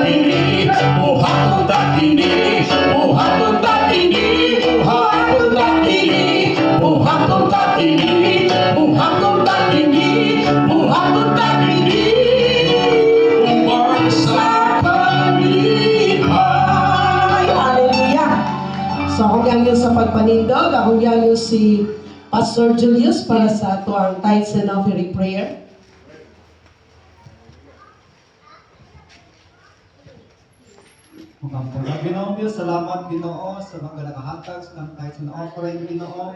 tatini, buhaton tatini, buhaton tatini, buhaton tatini, buhaton tatini, buhaton tatini, buhaton tatini, umbang sa panihay. Hallelujah. So akong yangyo sa pagpanindog, akong yangyo si Pastor Julius para sa ato ang tithes and offering prayer. Mga Ginoong Diyos, salamat Ginoo sa mga nakahatag sa mga tithes and offering Ginoo.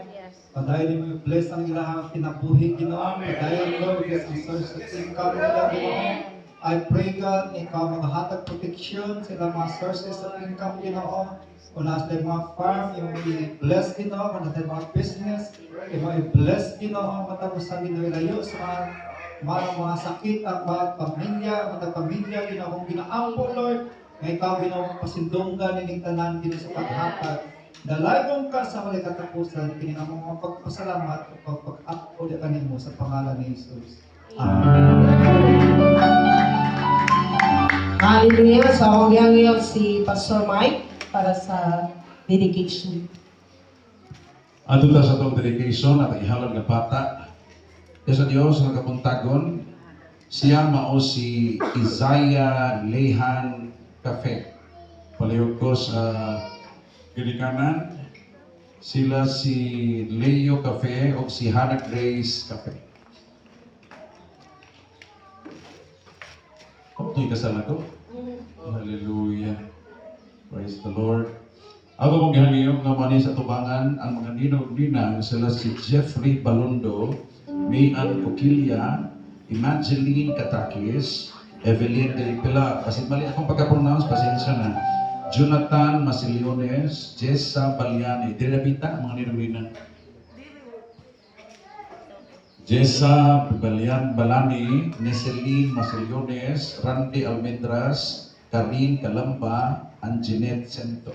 Padayon mo bless ang ilang kinabuhi Ginoo. Padayon Lord, bless ang source of income nila Ginoo. I pray God, ikaw maghatag protection sa ilang mga sources of income Ginoo. Kung nasa mga farm, yung i-bless Ginoo. Kung nasa mga business, yung i-bless Ginoo. Matapos sa Ginoo ilayo sa mga sakit ang mga pamilya, mga pamilya Ginoo. Kung ginaampo Lord, ngay ikaw Ginoo pasindonggan nining tanan dito sa paghatag. Dalaygon ka sa walay katapusan, kini namo mga pagpasalamat ug pag-upod kanimo sa pangalan ni Jesus. Amen. Hallelujah. So akong yangyo si Pastor Mike para sa dedication. Ato ta sa itong dedication at ihalad nga bata. Kaya sa Diyos nga kapuntagon, siya mao si Isaiah Lehan Cafe. Palihog ko sa ginikanan, sila si Leo Cafe o si Hannah Grace Cafe. Ito'y kasal na to. Hallelujah. Praise the Lord. Ako mong gihangiyong nga mani sa tubangan ang mga ninong-ninang sila si Jeffrey Balondo, Mayan Coquilla, Evangeline Katakis, Evelyn Del Pilar. Kasi mali akong pagka-pronounce, pasensya na. Jonathan Masiliones, Jessa Baliani. Dirabita ang mga ninong-ninang. Jessa Balani, Neseline Masiliones, Randy Almendras, Karin Calamba, and Jeanette Sento.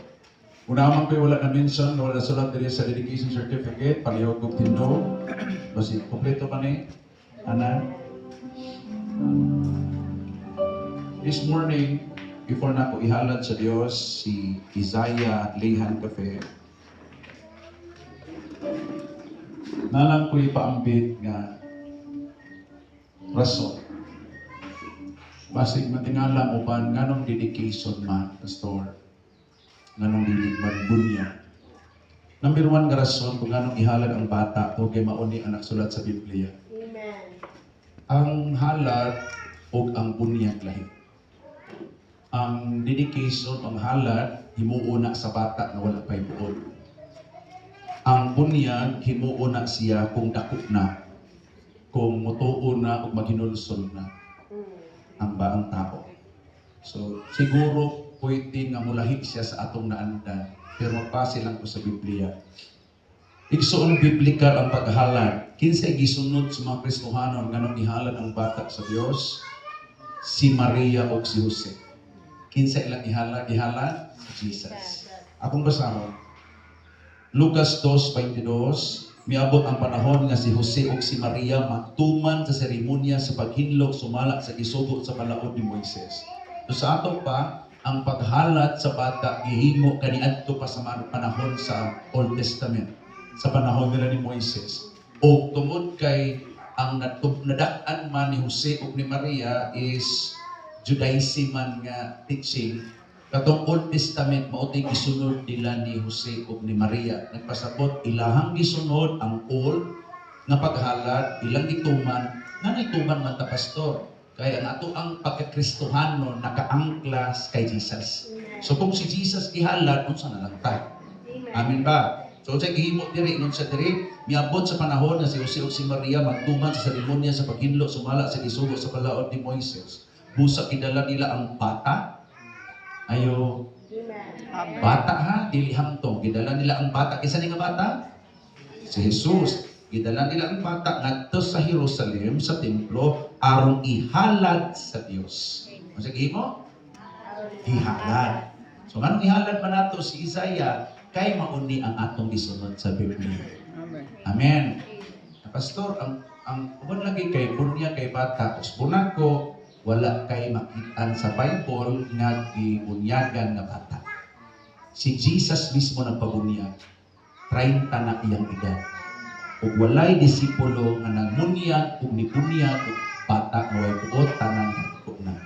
Una man ko'y wala na mention, wala na sulat diri sa dedication certificate, palihog kong tindo. Basi, kompleto pa ni, Ana. This morning, before na ako ihalad sa Diyos, si Isaiah Lehan Cafe, nalang ko'y paambit nga rason. Basig matingala mo ba nganong dedication man, Pastor? Nganong diligman bunya? Number one nga rason kung nganong ihalad ang bata o kay mauni ang nakasulat sa Biblia. Amen. Ang halad o ang bunyag lahi. Ang dedication, ang halad, himuuna sa bata na wala pa'y buod. Ang bunyag, himuuna siya kung dakot na, kung mutuo na o maghinulsol na ang baang tao. So, siguro pwede nga mulahig siya sa atong naanda, pero mapasi lang ko sa Biblia. Igsoon biblikal ang paghalad. Kinsay gisunod sa mga Kristohanon nganong ihalad ang bata sa Dios? Si Maria o si Jose. Kinsay ilang ihalad? Si Jesus. Akong basahon. Lucas 2:22, miabot ang panahon nga si Jose o si Maria magtuman sa seremonya sa paghinlok sumala sa gisugo sa balaod ni Moises. So sa ato pa, ang paghalat sa bata gihimo kaniadto pa sa panahon sa Old Testament, sa panahon nila ni Moises. O tungod kay ang nadaan man ni Jose o ni Maria is Judaism man nga teaching, katong Old Testament mao'y gisunod nila ni Jose o ni Maria. Nagpasabot ilahang gisunod ang old nga paghalad, ilang ituman, nga ituman man ta pastor. Kaya ang ato ang pagkakristohano nakaangklas kay Jesus. So kung si Jesus ihalad, unsa na lang ta? Amen ba? So sa gihimo diri nun sa diri, miabot sa panahon na si Jose o si Maria magtuman sa seremonya sa paghinlo sumala sa gisugo sa balaod ni Moises. Busa kidala nila ang bata. Ayo. Bata ha, dili hamtong. Gidala nila ang bata. Kisa ni nga bata? Si Jesus. Gidala nila ang bata ngadto sa Jerusalem sa templo aron ihalad sa Dios. Unsa gihimo? Ihalad. So nganong ihalad man nato si Isaiah kay mauni ang atong gisunod sa Biblia. Amen. Pastor, ang uban lagi kay bunya kay bata, us bunag ko wala kay makitaan sa Bible nga gibunyagan nga bata. Si Jesus mismo nagpabunyag, 30 na iyang edad. Ug walay disipulo nga nagmunyag ug nibunyag ug bata nga way buot tanan nagtuo na.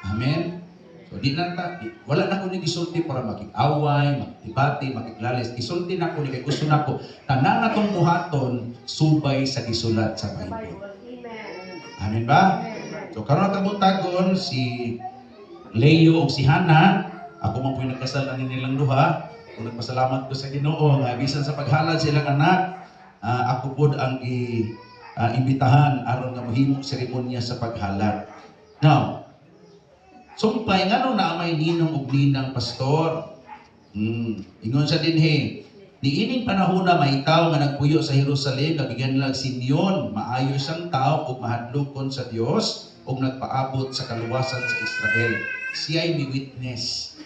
Amen. So di na ta, wala na ko ni gisulti para makig-away, makidebate, makiglales. Gisulti na ko ni kay gusto na ko tanan atong buhaton subay sa gisulat sa Bible. Amen ba? So karon kabutagon si Leo ug si Hana, ako man po'y nagkasal ani nilang duha. Kung nagpasalamat ko sa Ginoo nga bisan sa paghalad silang anak, ako pod ang imbitahan aron nga mahimo seremonya sa paghalad. Now, sumpay nga no na may ninong ug ninang pastor. Ingon sa dinhi, niining panahon na may tao nga nagpuyo sa Jerusalem, nagiganlag Simeon, maayo siyang tao ug mahadlokon sa Dios ug nagpaabot sa kaluwasan sa Israel. Siya'y may witness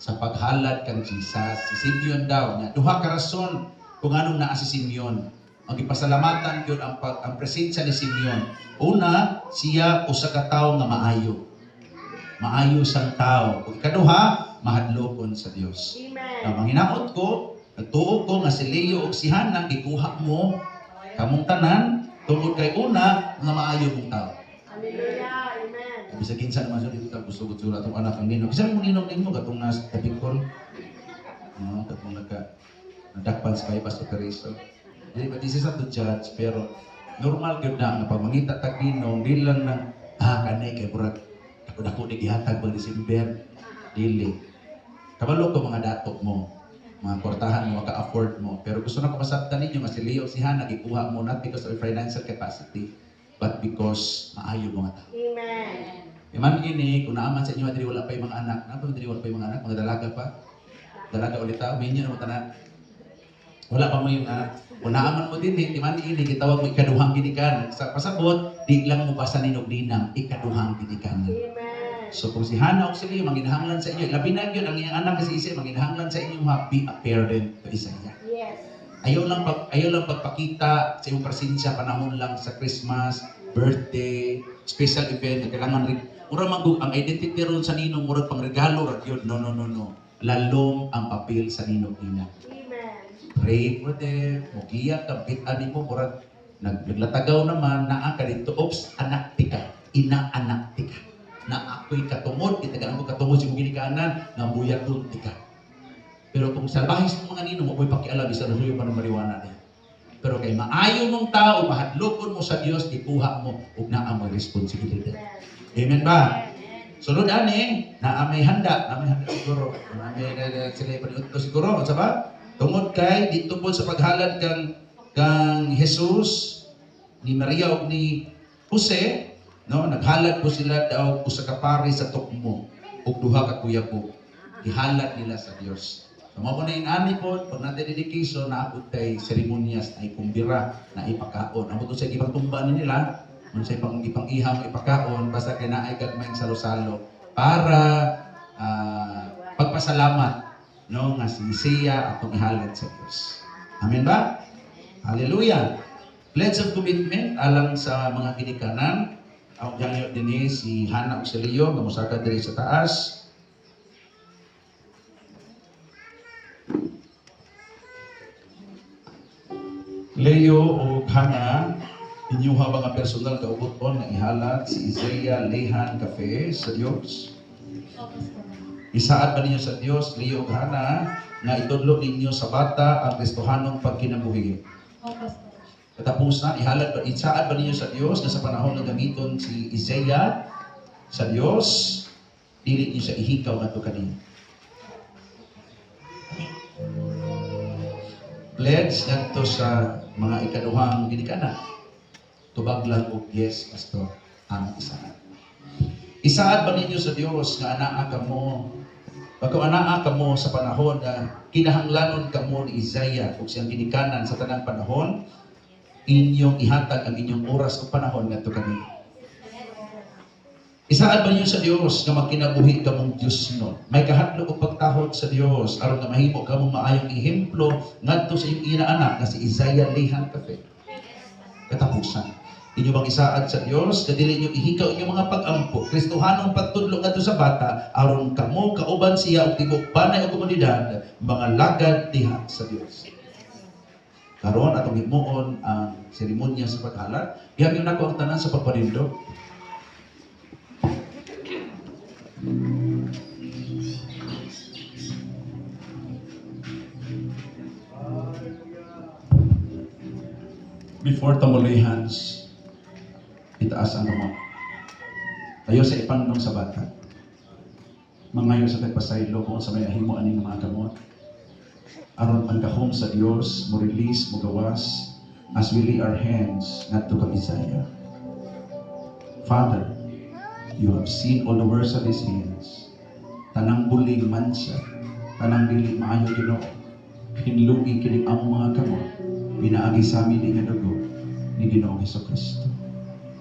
sa paghalad kang Jesus. Si Simeon daw niya. Duha ka rason kung anong naa si Simeon. Ang ipasalamatan yun ang presensya ni Simeon. Una, siya usa ka tawo nga maayo. Maayo sang tao. Ug ikaduha, mahadlokon sa Dios. Na manghinaot ko, nagtuo ko nga si Leo ug si Hana gikuha mo kamong tanan tungod kay una nga maayo mong tao. Hallelujah. Amen. Bisa kinsa naman sa dito gusto ko sura atong anak ang ninong. Bisa mo ninong nimo katong nas tapikon. No, katong nadakpan sa kay Pastor Teresa. Jadi this is not to judge pero normal gyud na nga pag mangita tag ninong di lang na kanay kay murag dako di gihatag pag December dili. Kabalo ko mga datok mo, mga kwartahan mo maka-afford mo. Pero gusto na ko masabtan ninyo nga si Leo si Hana gikuha mo not because of financial capacity but because maayo mga tao. Amen. Iman ini, kung naaman sa inyo, diri wala pa yung mga anak. Napa diri wala pa yung mga anak? Mga dalaga pa? Dalaga ulit tao, may inyo na mo tanan. Wala pa mo yung anak. Kung naaman mo din, iman ini, kitawag mo ikaduhang ginikan. Sa pasabot, di lang mo basa ninog ninang, ikaduhang ginikan. Amen. So kung si Hana o si Leo, manginahanglan sa inyo, labi na yun, ang iyang anak kasi isa, manginahanglan sa inyo, be a parent to Isaiah. Yes. Ayaw lang pagpakita sa iyong presensya, panahon lang sa Christmas, birthday, special event, na kailangan rin. Mura ang identity ron sa ninong, mura pang regalo, yun. No. Lalong ang papel sa ninong ina. Amen. Pray for them, mugiya, kapitan mo, mura naglatagaw naman, naa ka dito, oops, anak tika, ina anak tika. Na ako'y katumod, itagaan ko katumod sa mong ginikanan, nga buyat doon tika. Pero kung sa bahis ng mga ninong, ako'y pakialam, isa na suyo pa ng mariwana niya. Pero kay maayo mong tao, mahadlokon mo sa Dios, ipuha mo, ug naa mo responsibilidad. Amen ba? Sunod ani, naa may handa siguro. Naa may sila paniud ko siguro, unsa ba? Tungod kay dito po sa paghalad kang Jesus ni Maria ug ni Jose, no, naghalad po sila daw usa ka pari sa tukmo ug duha ka kuyabo. Gihalad nila sa Dios. Mao na ani po pag natin dedication na abot kay seremonyas na ikumbira na ipakaon. Amo to sa ibang tumban nila, mun sa ipang iham ipakaon basta kay naay gagmayng salo-salo para pagpasalamat no nga si Mesiya atong ihalad sa Dios. Amen ba? Hallelujah. Pledge of commitment alang sa mga kinikanan. Ang ganyo dinhi si Hana ug si Leo nga mosaka diri sa taas. Leo o Hana, inyuha mga personal kaubuton nga ihalad si Isaiah Lehan Cafe sa Dios. Isaad ba ninyo sa Dios, Leo o Hana, nga itudlo ninyo sa bata ang Kristohanong pagkinabuhi? Katapos na, ihalad ba, isaad ba ninyo sa Dios nga sa panahon na gamiton si Isaiah sa Dios, dili niyo sa ihikaw nga ito kanina? Pledge ngadto sa mga ikaduhang ginikanan. Tubag lang og yes, pastor, ang isaad. Isaad ba ninyo sa Dios nga anaa kamo? Pagka anaa kamo sa panahon na kinahanglanon kamo ni Isaiah ug siyang ginikanan sa tanang panahon, inyong ihatag ang inyong oras o panahon ngadto kanina. Isaad ba ninyo sa Dios nga magkinabuhi kamong Dios no? May kahadlok og pagtahod sa Dios aron nga mahimo kamong maayong ehemplo ngadto sa inyong inaanak nga si Isaiah Lehan Cafe. Katapusan. Inyo bang isaad sa Dios kadili inyo ihikaw inyong mga pag-ampo Kristohanong pagtudlo ngadto sa bata aron kamo kauban siya og tibok banay ug komunidad mga lagad diha sa Dios. Karon atong himuon ang seremonya sa paghalad. Ihangyo nako ang tanan sa pagpanindog. Before tamuli hands, itaas ang kamot. Tayo sa ipandong sa bata. Mangayo sa pagpasaylo kung sa may ahimo aning mga kamot. Aron ang kahom sa Dios mo release mo gawas as we lay our hands ngadto kang Isaiah. Father, you have seen all the works of his hands. Tanang buling man siya, tanang dili maayo Ginoo. Hinlugi kini ang mga kamot. Binaagi sa amin ni nga dugo ni Ginoong Hesukristo.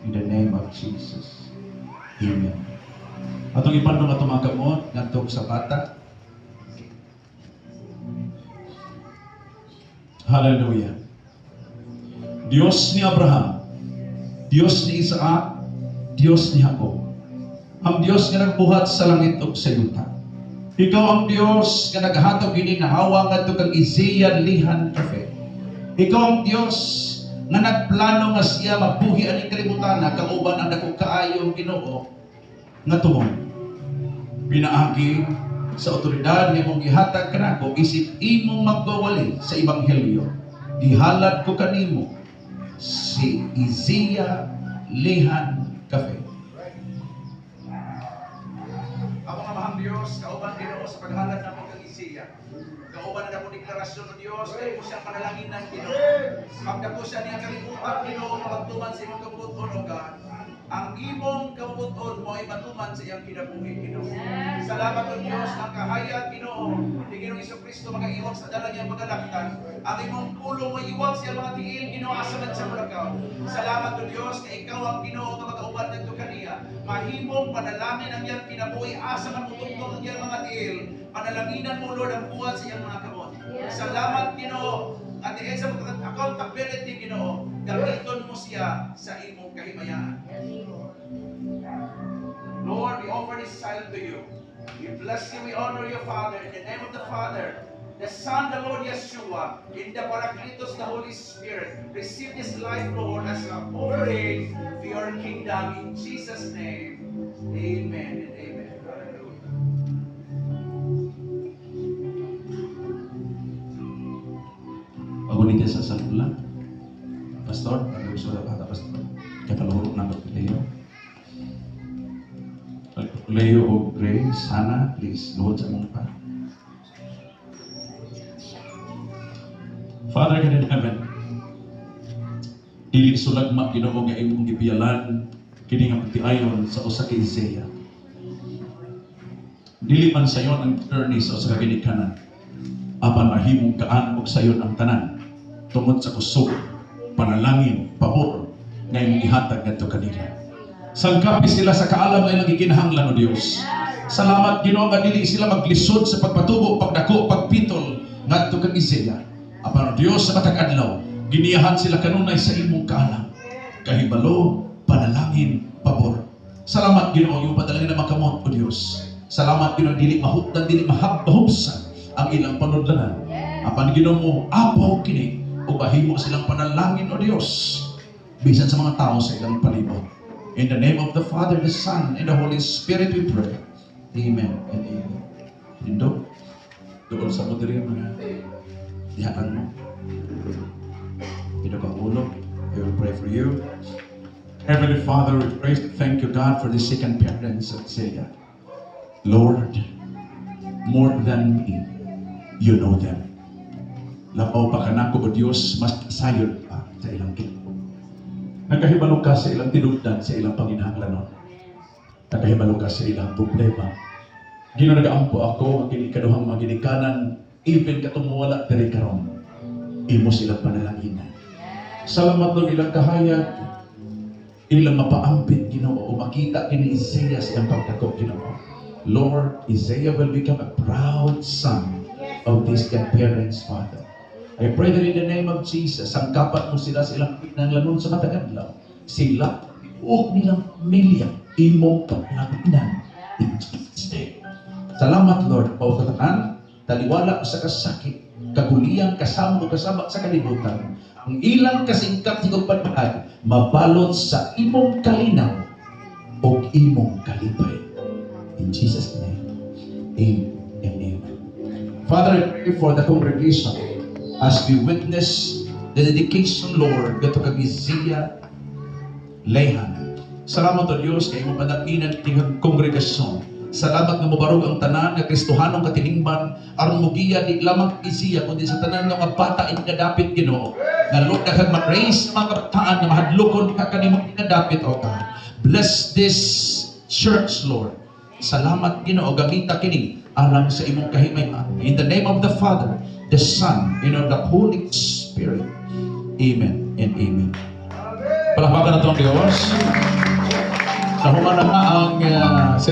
In the name of Jesus. Amen. Atong ipandong atong mga kamot ngadto sa bata. Hallelujah. Diyos ni Abraham, Diyos ni Isaac, Diyos ni Jacob. Ang Diyos nga nagbuhat sa langit ug sa yuta. Ikaw ang Diyos nga naghatag kini nahawa ngadto kang Isaiah lihan kafe. Ikaw ang Diyos nga nagplano nga siya mabuhi aning kalibutan kauban ang dako kaayo Ginoo nga tuhon. Pinaagi sa otoridad ni mong gihatag kanako isip imong magwawali sa ebanghelyo. Gihalad ko kanimo si Isaiah lihan kafe. Ako nga mahang Diyos, kauban Ginoo sa paghalad namo kang Isaiah. Kauban na po deklarasyon ng Diyos, kaya po siya panalangin ng Ginoo. Magda po siya niya kalibutan Ginoo na magtuman sa imong kabuton o God. Ang imong kabuton mo ay matuman sa iyang kinabuhi Ginoo. Salamat o Diyos ng kahayag Ginoo. Ni Ginoong Hesukristo mga iwag sa dala niya magalaktan. Ang imong pulong mo iwag siya mga tiil Ginoo asaman sa mulakaw. Salamat o Diyos na ikaw ang Ginoo nga magauban ngadto kaniya. Mahimong panalangin ang iyang kinabuhi asa man mutugtong ang iyang mga tiil. Panalanginan mo Lord ang buhat sa iyang mga kamot. Salamat Ginoo. At the end sa accountability Ginoo, gamiton mo siya sa imong kahimayaan. Lord, we offer this child to you. We bless you, we honor you, Father, in the name of the Father, the Son, the Lord Yeshua, in the Paracletos, the Holy Spirit. Receive this life, Lord, as a offering to your kingdom. In Jesus' name, amen and amen. Hallelujah. Pagunit sa salula. Pastor, gusto na bata, Pastor. Kaya palahurok na ako Leo. Leo o Grace, Hannah, please, luhod sa mong pa. Father God in heaven, dili sulagma Ginoo nga imong gipiyalan kini nga pagtiayon sa usa ka Isaiah. Dili man sayon ang journey sa usa ka ginikanan. Apan mahimong kaan og sayon ang tanan tungod sa kusog, panalangin, pabor nga imong ihatag ngadto kanila. Sangkapi sila sa kaalam nga ilang gikinahanglan o Dios. Salamat Ginoo nga dili sila maglisod sa pagpatubo, pagdako, pagpitol ngadto kang Isaiah. Apan o Dios sa matag adlaw, giniyahan sila kanunay sa imong kaalam. Kahibalo, panalangin, pabor. Salamat Ginoo yung padalangin na makamot o Dios. Salamat Ginoo dili mahutdan, dili mahubsan ang ilang panudlanan. Apan Ginoo mo apaw kini o bahimo silang panalangin o Dios bisan sa mga tao sa ilang palibot. In the name of the Father, the Son, and the Holy Spirit we pray. Amen and amen. Lindo, doon sa mudiri mga dihaan mo. Ito kang ulo. I will pray for you. Heavenly Father, we praise and thank you, God, for the second parents of Isaiah. Lord, more than me, you know them. Lapaw pa ka na ko, O Diyos, mas sayon pa sa ilang kinabuhi. Nagkahibalo ka sa ilang tinugdan, sa ilang panginahanglanon. Nagkahibalo ka sa ilang problema. Ginagaampo ako ang kinikaduhang mga ginikanan, even katong wala diri karon. Imo silang panalanginan. Salamat ng ilang kahayag, ilang mapaampit Ginoo o makita kini Isaiah sa iyang pagdako Ginoo. Lord, Isaiah will become a proud son of these parents, Father. I pray that in the name of Jesus, sangkapat mo sila sa ilang pinanglanon sa matagadlaw. sila o nilang pamilya imong paglapinan in Jesus' name. Salamat Lord, pautatan, taliwala sa kasakit, kaguliang kasama o kasama sa kalibutan. Ang ilang kasingkat sigong pagpahal, mabalot sa imong kalinaw o imong kalipay. In Jesus' name, amen and amen. Father, I pray for the congregation as we witness the dedication, Lord, gato kag Izia Lehan. Salamat o Diyos kay imong panakinan king kongregasyon. Salamat nga mobarog ang tanan nga Kristohanong katilingban aron mugiya di lamang Izia kundi sa tanan nga mga bata in kadapit Ginoo. Nga Lord kag ma-raise mga kabataan nga mahadlokon ka kanimong kadapit o God. Bless this church, Lord. Salamat Ginoo gamita kini alang sa imong kahimayan. In the name of the Father, the Son, and of the Holy Spirit. Amen and amen. Palakpakan na ito ang Diyos. Nahuman na nga ang